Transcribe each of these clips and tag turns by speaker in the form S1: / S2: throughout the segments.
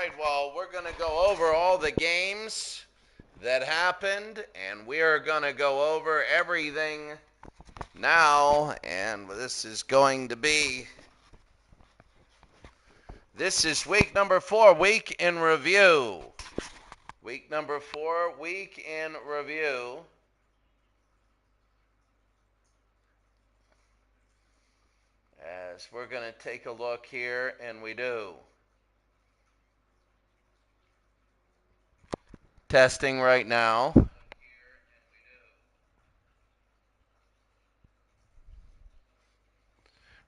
S1: right, well, we're going to go over all the games that happened, and we are going to go over everything now, and this is week number 4, week in review. Week number 4, week in review. As we're going to take a look here, and we do. Testing right now.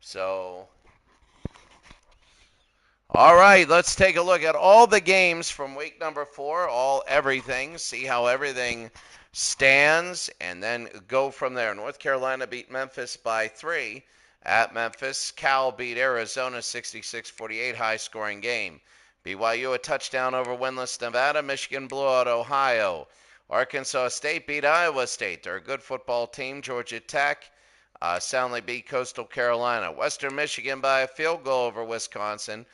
S1: So, all right, let's take a look at all the games from week number 4, everything, see how everything stands, and then go from there. North Carolina beat Memphis by 3 at Memphis. Cal beat Arizona 66-48, high-scoring game. BYU a touchdown over winless Nevada. Michigan blew out Ohio. Arkansas State beat Iowa State. They're a good football team. Georgia Tech soundly beat Coastal Carolina. Western Michigan by a field goal over Wisconsin.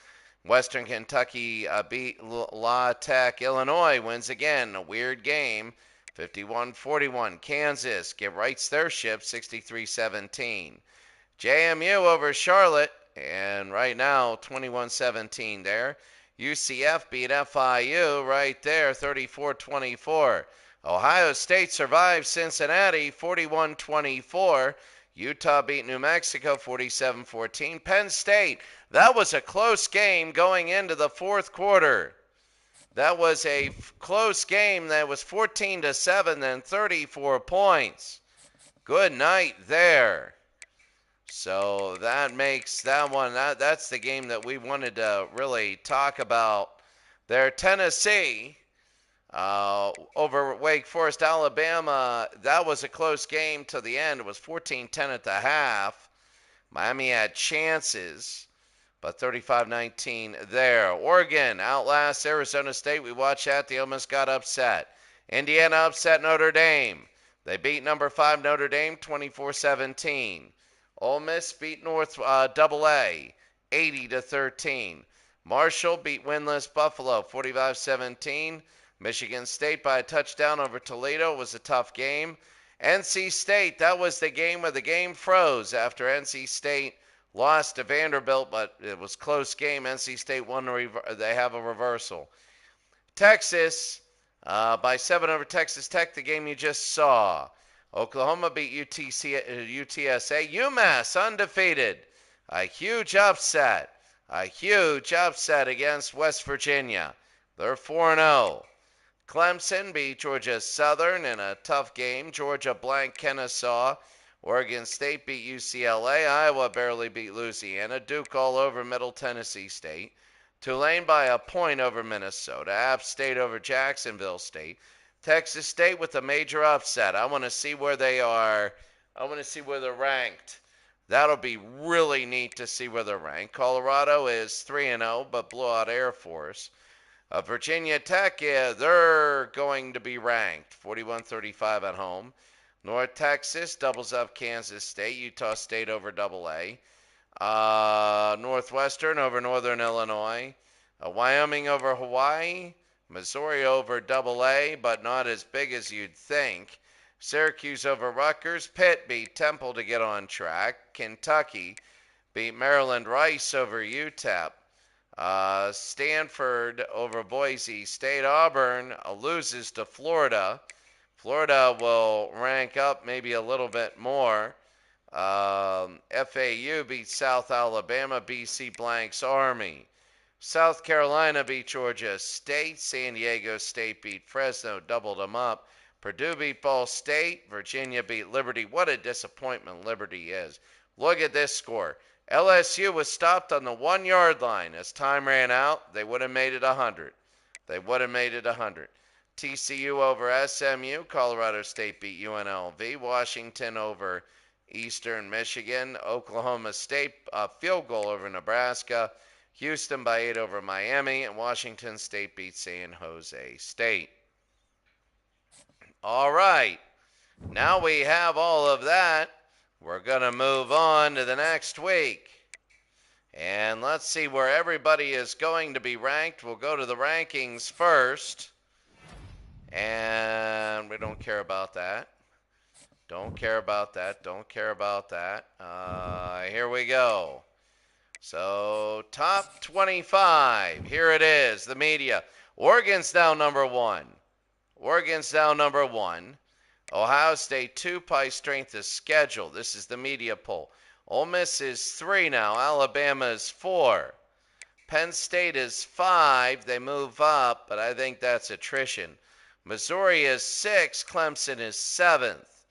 S1: Western Kentucky beat La Tech. Illinois wins again. A weird game. 51-41. Kansas rights their ship 63-17. JMU over Charlotte. And right now 21-17 there. UCF beat FIU right there 34-24. Ohio State survived Cincinnati 41-24. Utah beat New Mexico 47-14. Penn State, that was a close game going into the fourth quarter. That was a close game that was 14-7, then 34 points. Good night there. So that makes that one, that's the game that we wanted to really talk about there. Tennessee over Wake Forest, Alabama. That was a close game to the end. It was 14-10 at the half. Miami had chances, but 35-19 there. Oregon outlasts Arizona State. We watched that. They almost got upset. Indiana upset Notre Dame. They beat number 5 Notre Dame 24-17. Ole Miss beat North AA 80-13. Marshall beat winless Buffalo 45-17. Michigan State by a touchdown over Toledo. It was a tough game. NC State, that was the game where the game froze after NC State lost to Vanderbilt, but it was a close game. NC State won. They have a reversal. Texas by 7 over Texas Tech, the game you just saw. Oklahoma beat UTSA. UMass undefeated. A huge upset. Against West Virginia. They're 4-0. Clemson beat Georgia Southern in a tough game. Georgia blanked Kennesaw. Oregon State beat UCLA. Iowa barely beat Louisiana. Duke all over Middle Tennessee State. Tulane by a point over Minnesota. App State over Jacksonville State. Texas State with a major upset. I want to see where they are. I want to see where they're ranked. That'll be really neat to see where they're ranked. Colorado is 3-0, but blew out Air Force. Virginia Tech, yeah, they're going to be ranked. 41-35 at home. North Texas doubles up Kansas State. Utah State over AA. Northwestern over Northern Illinois. Wyoming over Hawaii. Missouri over AA, but not as big as you'd think. Syracuse over Rutgers. Pitt beat Temple to get on track. Kentucky beat Maryland Rice over UTEP. Stanford over Boise State. Auburn loses to Florida. Florida will rank up maybe a little bit more. FAU beat South Alabama. BC blanks Army. South Carolina beat Georgia State. San Diego State beat Fresno, doubled them up. Purdue beat Ball State. Virginia beat Liberty. What a disappointment Liberty is. Look at this score. LSU was stopped on the 1-yard line. As time ran out, they would have made it 100. TCU over SMU. Colorado State beat UNLV. Washington over Eastern Michigan. Oklahoma State field goal over Nebraska. Houston by 8 over Miami, and Washington State beat San Jose State. All right, now we have all of that. We're going to move on to the next week. And let's see where everybody is going to be ranked. We'll go to the rankings first. And we don't care about that. Don't care about that. Don't care about that. Here we go. So, top 25. Here it is, the media. Oregon's now number one. Oregon's now number one. Ohio State 2 by strength of schedule. This is the media poll. Ole Miss is 3 now. Alabama is 4. Penn State is 5. They move up, but I think that's attrition. Missouri is 6. Clemson is 7th.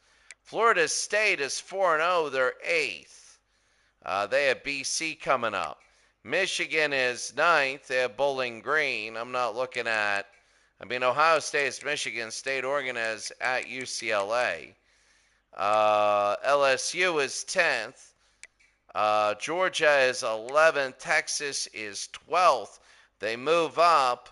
S1: Florida State is 4-0. They're 8th. They have BC coming up. Michigan is 9th. They have Bowling Green. I'm not looking at, Ohio State is Michigan State. Oregon is at UCLA. LSU is 10th. Georgia is 11th. Texas is 12th. They move up.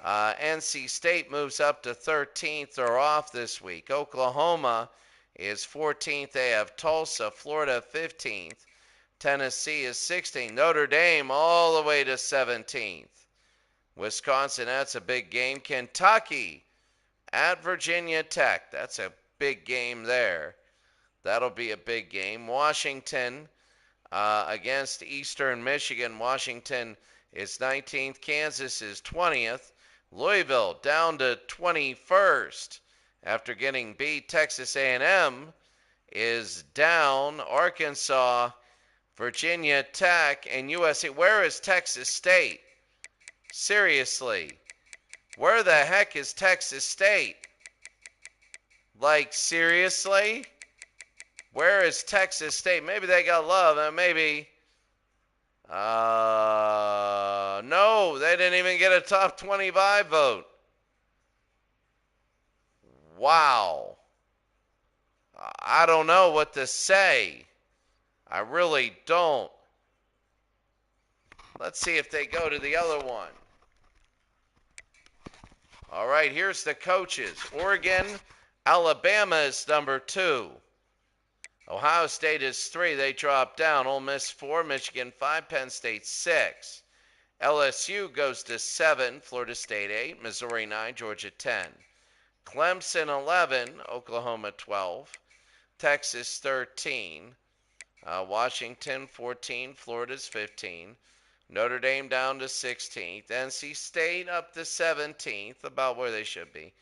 S1: NC State moves up to 13th. They're off this week. Oklahoma is 14th. They have Tulsa. Florida 15th. Tennessee is 16th. Notre Dame all the way to 17th. Wisconsin, that's a big game. Kentucky at Virginia Tech. That's a big game there. That'll be a big game. Washington against Eastern Michigan. Washington is 19th. Kansas is 20th. Louisville down to 21st after getting beat. Texas A&M is down. Arkansas, Virginia Tech, and USC. Where is Texas State? Seriously. Where the heck is Texas State? Like, seriously? Where is Texas State? Maybe they got love, and maybe... no, they didn't even get a top 25 vote. Wow. I don't know what to say. I really don't. Let's see if they go to the other one. All right, here's the coaches. Oregon, Alabama is number 2. Ohio State is 3. They drop down. Ole Miss 4. Michigan 5. Penn State 6. LSU goes to 7. Florida State 8. Missouri 9. Georgia 10. Clemson 11. Oklahoma 12. Texas 13. Washington 14. Florida's 15. Notre Dame down to 16th. NC State up to 17th, about where they should be.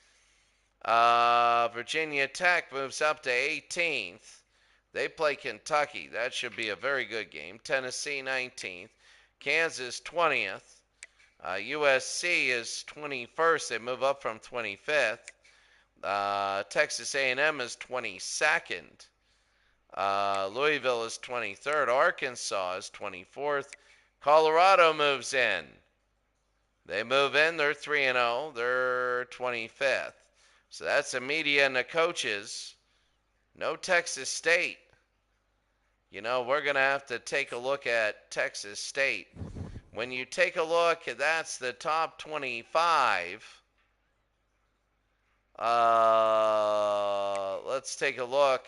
S1: Virginia Tech moves up to 18th. They play Kentucky. That should be a very good game. Tennessee 19th. Kansas 20th. USC is 21st. They move up from 25th. Texas A&M is 22nd. Louisville is 23rd. Arkansas is 24th. Colorado moves in. They move in. They're 3-0. They're 25th. So that's the media and the coaches. No Texas State. You know, we're going to have to take a look at Texas State. When you take a look, that's the top 25. Let's take a look.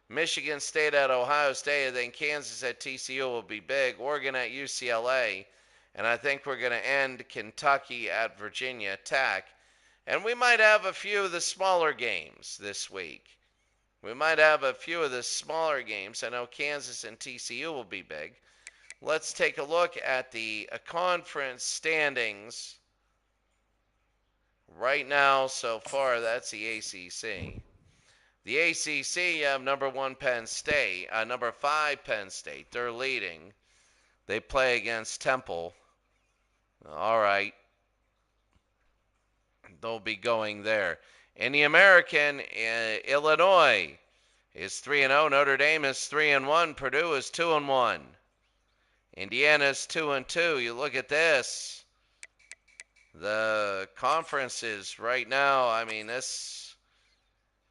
S1: Michigan State at Ohio State, and then Kansas at TCU will be big. Oregon at UCLA, and I think we're going to end Kentucky at Virginia Tech. And we might have a few of the smaller games this week. We might have a few of the smaller games. I know Kansas and TCU will be big. Let's take a look at the conference standings. Right now, so far, that's the ACC. The ACC, you have number 1 Penn State, number 5 Penn State. They're leading. They play against Temple. All right. They'll be going there. In the American, Illinois is 3-0. Notre Dame is 3-1. Purdue is 2-1. Indiana's 2-2. You look at this. The conferences right now, I mean, this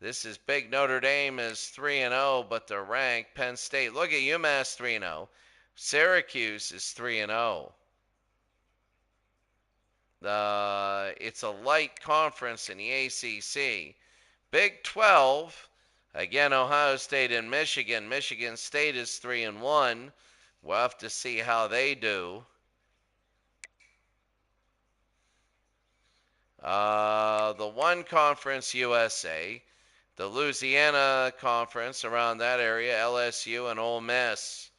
S1: is big. Notre Dame is 3-0, but they're ranked. Penn State, look at UMass 3-0. Syracuse is 3-0. It's a light conference in the ACC. Big 12, again, Ohio State and Michigan. Michigan State is 3-1. We'll have to see how they do. The one conference, USA. The Louisiana Conference around that area, LSU and Ole Miss.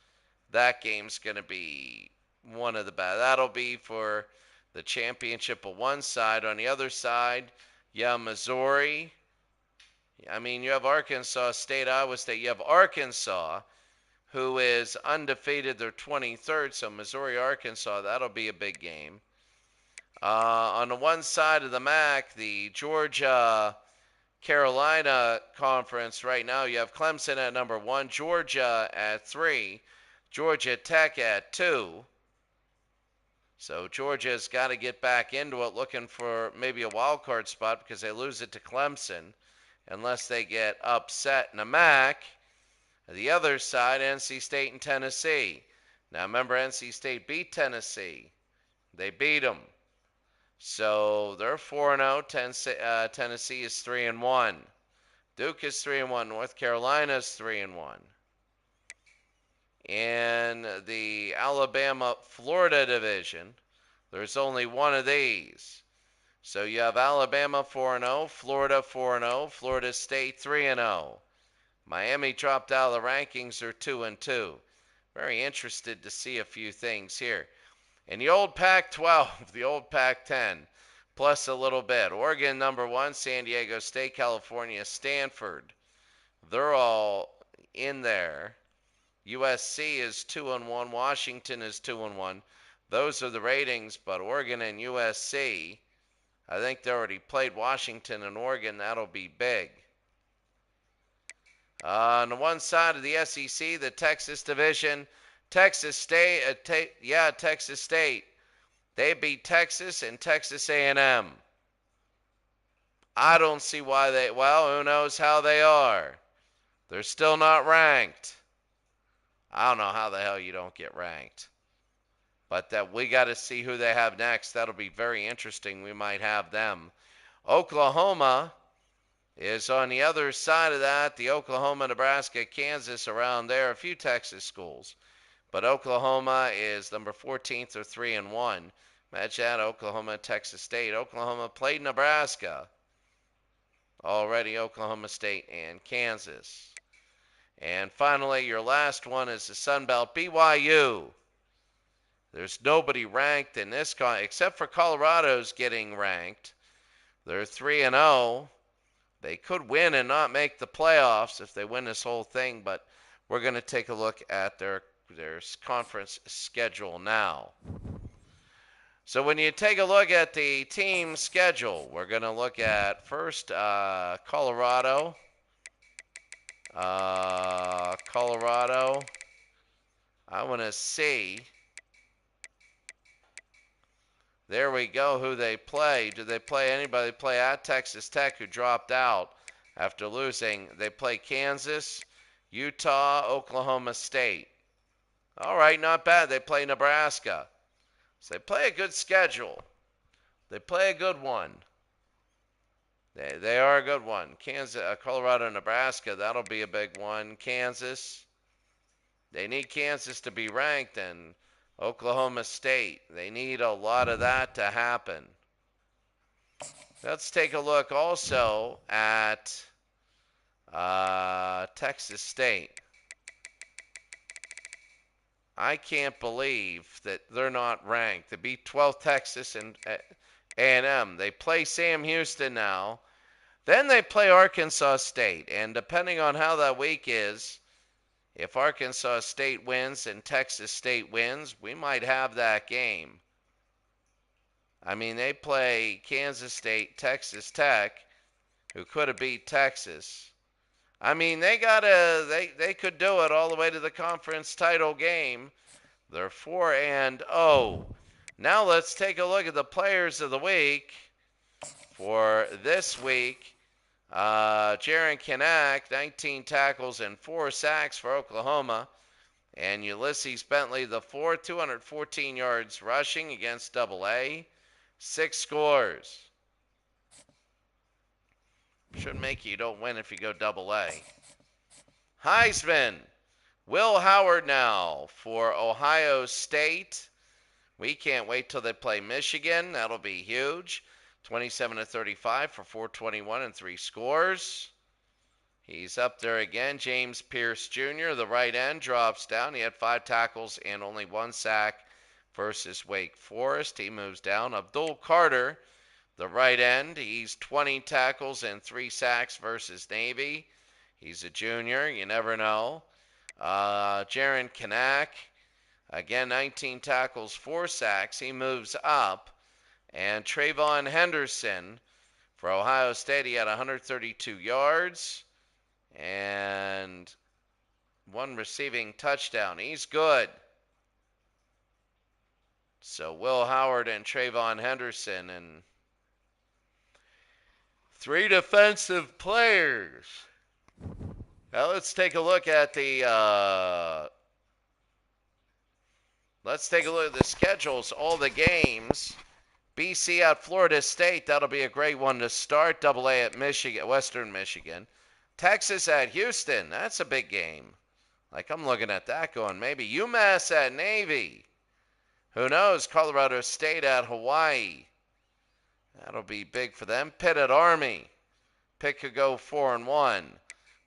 S1: That game's going to be one of the best. That'll be for the championship of one side. On the other side, yeah, Missouri. I mean, you have Arkansas State, Iowa State. You have Arkansas, who is undefeated. They're 23rd, so Missouri, Arkansas, that'll be a big game. On the one side of the MAC, the Georgia Carolina Conference right now, you have Clemson at number 1, Georgia at 3, Georgia Tech at 2. So Georgia's got to get back into it, looking for maybe a wild card spot because they lose it to Clemson unless they get upset in the MAC. The other side, NC State and Tennessee. Now remember, NC State beat Tennessee. They beat them. So they're 4-0. Tennessee is 3-1. Duke is 3-1. North Carolina is 3-1. In the Alabama-Florida division, there's only one of these. So you have Alabama 4-0, Florida 4-0, Florida State 3-0. Miami dropped out of the rankings. They're 2-2. Very interested to see a few things here. In the old Pac-12, the old Pac-10, plus a little bit. Oregon number 1, San Diego State, California, Stanford. They're all in there. USC is 2-1. Washington is 2-1. Those are the ratings, but Oregon and USC, I think they already played Washington and Oregon. That'll be big. On the one side of the SEC, the Texas division, Texas State, Texas State. They beat Texas and Texas A&M. I don't see why who knows how they are. They're still not ranked. I don't know how the hell you don't get ranked. But that we got to see who they have next. That'll be very interesting. We might have them. Oklahoma is on the other side of that. The Oklahoma, Nebraska, Kansas around there. A few Texas schools. But Oklahoma is number 14th or 3-1. Match that, Oklahoma, Texas State. Oklahoma played Nebraska. Already Oklahoma State and Kansas. And finally, your last one is the Sun Belt, BYU. There's nobody ranked in this except for Colorado's getting ranked. They're 3-0. They could win and not make the playoffs if they win this whole thing, but we're going to take a look at their conference schedule now. So when you take a look at the team schedule, we're going to look at first Colorado. Colorado. I want to see. There we go, who they play. Do they play anybody? They play at Texas Tech, who dropped out after losing. They play Kansas, Utah, Oklahoma State. All right, not bad. They play Nebraska. So they play a good schedule. They play a good one. They are a good one. Kansas, Colorado, Nebraska, that'll be a big one. Kansas, they need Kansas to be ranked, and Oklahoma State, they need a lot of that to happen. Let's take a look also at Texas State. I can't believe that they're not ranked. They beat 12th Texas and A&M. They play Sam Houston now. Then they play Arkansas State. And depending on how that week is, if Arkansas State wins and Texas State wins, we might have that game. I mean, they play Kansas State, Texas Tech, who could have beat Texas. I mean, they could do it all the way to the conference title game. They're 4-0. Now let's take a look at the players of the week for this week. Jaron Kanak, 19 tackles and 4 sacks for Oklahoma. And Ulysses Bentley, the 4th, 214 yards rushing against AA. 6 scores. Shouldn't make you don't win if you go AA. Heisman Will Howard now for Ohio State. We can't wait till they play Michigan. That'll be huge. 27-35 for 421 and 3 scores. He's up there again. James Pierce Jr., the right end, drops down. He had 5 tackles and only 1 sack versus Wake Forest. He moves down. Abdul Carter, the right end, he's 20 tackles and 3 sacks versus Navy. He's a junior. You never know. Jaron Kanak, again, 19 tackles, 4 sacks. He moves up. And Trayvon Henderson for Ohio State, he had 132 yards and 1 receiving touchdown. He's good. So Will Howard and Trayvon Henderson and 3 defensive players. Now let's take a look at the schedules, all the games. BC at Florida State, that'll be a great one to start. AA at Michigan, Western Michigan. Texas at Houston, that's a big game. Like, I'm looking at that going, maybe UMass at Navy. Who knows? Colorado State at Hawaii. That'll be big for them. Pitt at Army. Pitt could go 4-1.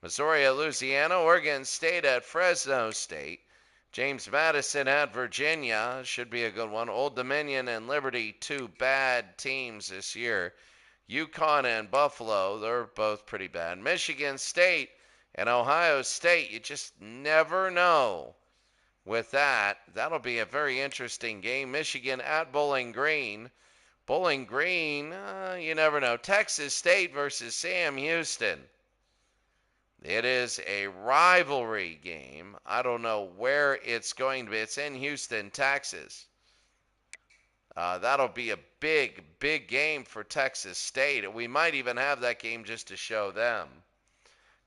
S1: Missouri at Louisiana. Oregon State at Fresno State. James Madison at Virginia. Should be a good one. Old Dominion and Liberty, 2 bad teams this year. UConn and Buffalo, they're both pretty bad. Michigan State and Ohio State, you just never know with that. That'll be a very interesting game. Michigan at Bowling Green. Bowling Green, you never know. Texas State versus Sam Houston. It is a rivalry game. I don't know where it's going to be. It's in Houston, Texas. That'll be a big, big game for Texas State. We might even have that game just to show them.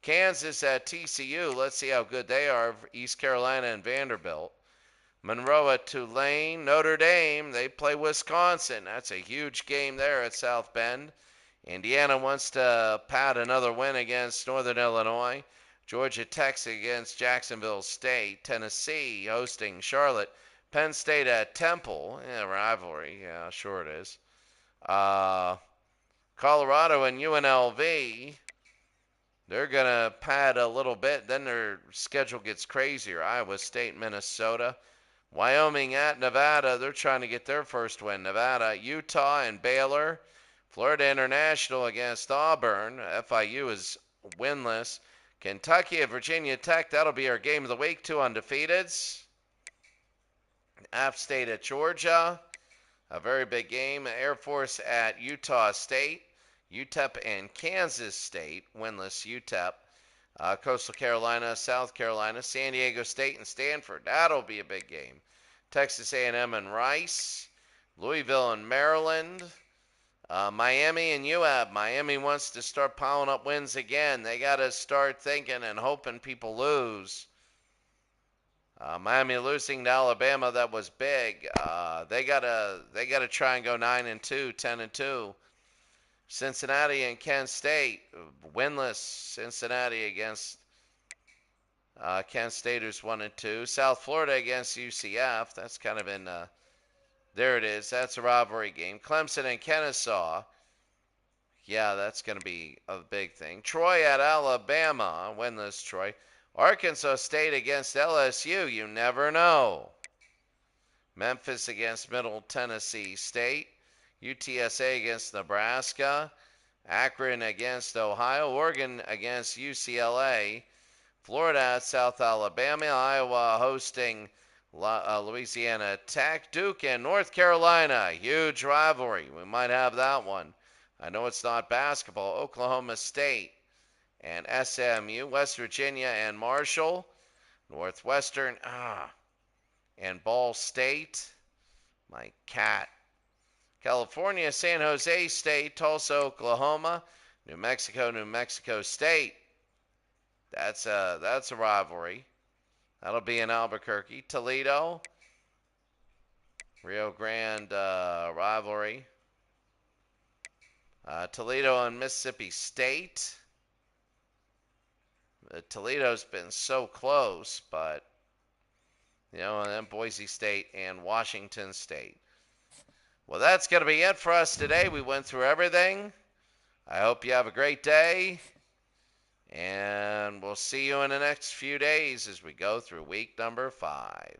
S1: Kansas at TCU. Let's see how good they are. East Carolina and Vanderbilt. Monroe at Tulane. Notre Dame, they play Wisconsin. That's a huge game there at South Bend. Indiana wants to pad another win against Northern Illinois. Georgia Tech against Jacksonville State. Tennessee hosting Charlotte. Penn State at Temple. Yeah, rivalry. Yeah, sure it is. Colorado and UNLV. They're going to pad a little bit. Then their schedule gets crazier. Iowa State, Minnesota. Wyoming at Nevada. They're trying to get their first win. Nevada, Utah, and Baylor. Florida International against Auburn. FIU is winless. Kentucky at Virginia Tech. That'll be our game of the week. 2 undefeateds. App State at Georgia. A very big game. Air Force at Utah State. UTEP and Kansas State. Winless UTEP. Coastal Carolina, South Carolina, San Diego State, and Stanford. That'll be a big game. Texas A&M and Rice. Louisville and Maryland. Miami and UAB. Miami wants to start piling up wins again. They got to start thinking and hoping people lose. Miami losing to Alabama, that was big. They gotta try and go 9-2, 10-2. Cincinnati and Kent State, winless. Cincinnati against Kent State, who's 1-2. South Florida against UCF. That's kind of in. There it is. That's a rivalry game. Clemson and Kennesaw. Yeah, that's going to be a big thing. Troy at Alabama. Winless Troy. Arkansas State against LSU. You never know. Memphis against Middle Tennessee State. UTSA against Nebraska. Akron against Ohio. Oregon against UCLA. Florida at South Alabama. Iowa hosting Louisiana Tech. Duke and North Carolina. Huge rivalry. We might have that one. I know it's not basketball. Oklahoma State and SMU. West Virginia and Marshall. Northwestern and Ball State. My cat. California, San Jose State, Tulsa, Oklahoma, New Mexico State. That's a rivalry. That'll be in Albuquerque. Toledo, Rio Grande rivalry. Toledo and Mississippi State. Toledo's been so close, but And then Boise State and Washington State. Well, that's going to be it for us today. We went through everything. I hope you have a great day, and we'll see you in the next few days as we go through week number 5.